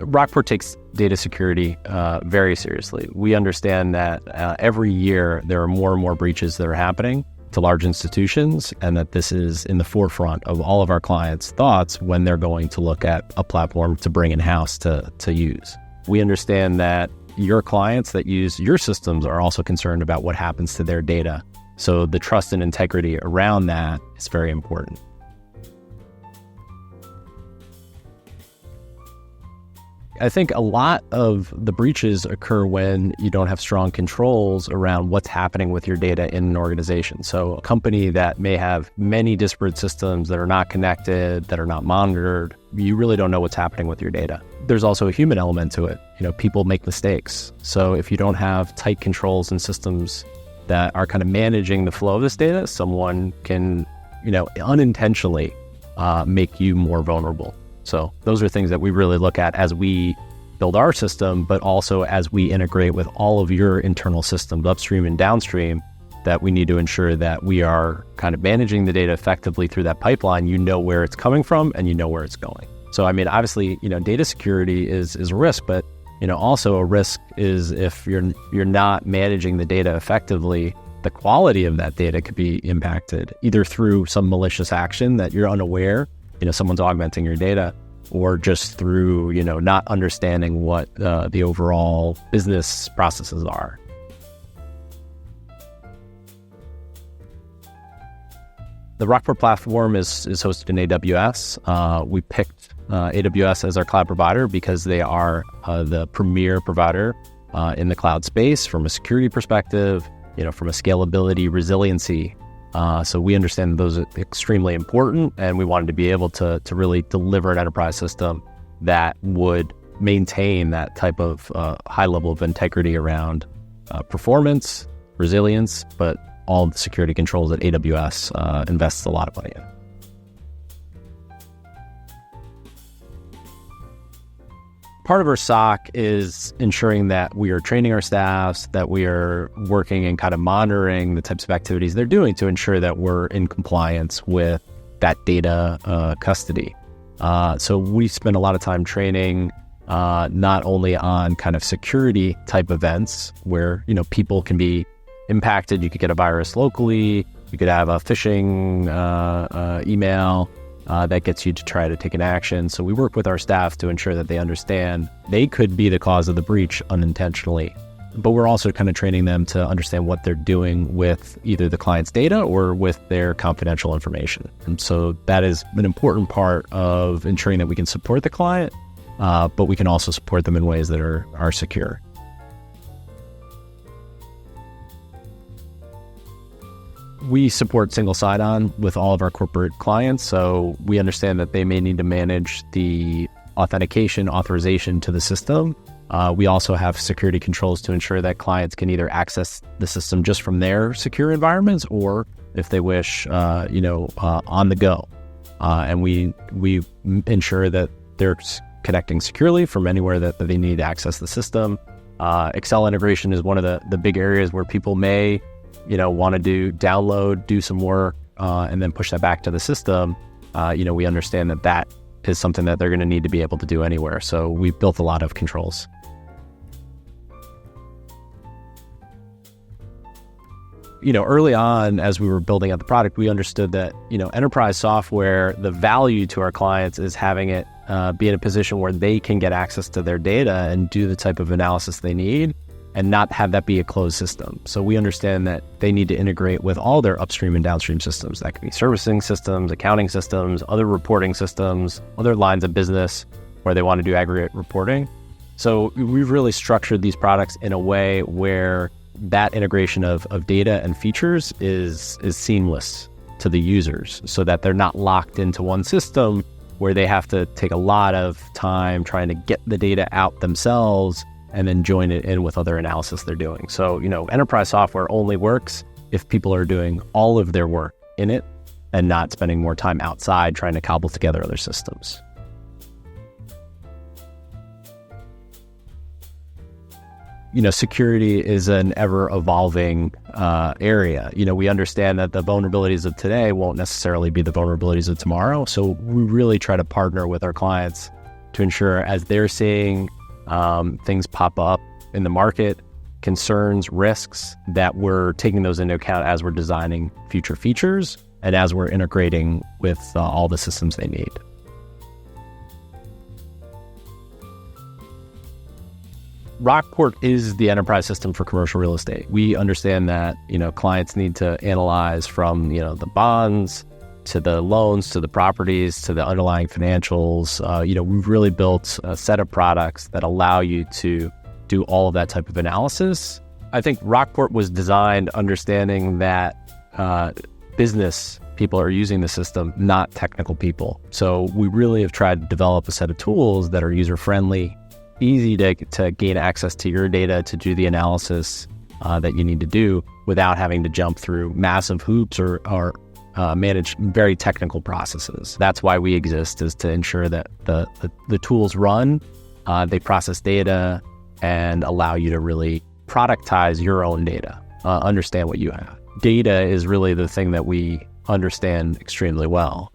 Rockport takes data security very seriously. We understand that every year there are more and more breaches that are happening to large institutions, and that this is in the forefront of all of our clients' thoughts when they're going to look at a platform to bring in-house to use. We understand that your clients that use your systems are also concerned about what happens to their data. So the trust and integrity around that is very important. I think a lot of the breaches occur when you don't have strong controls around what's happening with your data in an organization. So a company that may have many disparate systems that are not connected, that are not monitored, you really don't know what's happening with your data. There's also a human element to it. People make mistakes. So if you don't have tight controls and systems that are kind of managing the flow of this data, someone can, unintentionally make you more vulnerable. So those are things that we really look at as we build our system, but also as we integrate with all of your internal systems, upstream and downstream, that we need to ensure that we are kind of managing the data effectively through that pipeline. You know where it's coming from and you know where it's going. So, obviously, data security is a risk, but, also a risk is if you're not managing the data effectively, the quality of that data could be impacted either through some malicious action that you're unaware, someone's augmenting your data, or just through, not understanding what the overall business processes are. The Rockport platform is hosted in AWS. We picked AWS as our cloud provider because they are the premier provider in the cloud space from a security perspective, from a scalability, resiliency. So we understand those are extremely important, and we wanted to be able to really deliver an enterprise system that would maintain that type of high level of integrity around performance, resilience, but all the security controls that AWS invests a lot of money in. Part of our SOC is ensuring that we are training our staffs, that we are working and kind of monitoring the types of activities they're doing to ensure that we're in compliance with that data custody. So we spend a lot of time training not only on kind of security type events where, people can be impacted. You could get a virus locally. You could have a phishing email that gets you to try to take an action. So we work with our staff to ensure that they understand they could be the cause of the breach unintentionally. But we're also kind of training them to understand what they're doing with either the client's data or with their confidential information. And so that is an important part of ensuring that we can support the client, but we can also support them in ways that are secure. We support single sign-on with all of our corporate clients, so we understand that they may need to manage the authentication, authorization to the system. We also have security controls to ensure that clients can either access the system just from their secure environments, or if they wish, on the go. And we ensure that they're connecting securely from anywhere that they need to access the system. Excel integration is one of the big areas where people may want to do some work, and then push that back to the system. We understand that is something that they're going to need to be able to do anywhere. So we've built a lot of controls. Early on, as we were building out the product, we understood that, enterprise software, the value to our clients is having it be in a position where they can get access to their data and do the type of analysis they need, and not have that be a closed system. So we understand that they need to integrate with all their upstream and downstream systems. That could be servicing systems, accounting systems, other reporting systems, other lines of business where they want to do aggregate reporting. So we've really structured these products in a way where that integration of data and features is seamless to the users, so that they're not locked into one system where they have to take a lot of time trying to get the data out themselves and then join it in with other analysis they're doing. So, enterprise software only works if people are doing all of their work in it and not spending more time outside trying to cobble together other systems. Security is an ever-evolving area. We understand that the vulnerabilities of today won't necessarily be the vulnerabilities of tomorrow. So we really try to partner with our clients to ensure as they're seeing things pop up in the market, concerns, risks, that we're taking those into account as we're designing future features and as we're integrating with all the systems they need. Rockport is the enterprise system for commercial real estate. We understand that, clients need to analyze from, the bonds to the loans, to the properties, to the underlying financials. We've really built a set of products that allow you to do all of that type of analysis. I think Rockport was designed understanding that business people are using the system, not technical people. So we really have tried to develop a set of tools that are user-friendly, easy to gain access to your data, to do the analysis that you need to do without having to jump through massive hoops or manage very technical processes. That's why we exist, is to ensure that the tools run, they process data, and allow you to really productize your own data, understand what you have. Data is really the thing that we understand extremely well.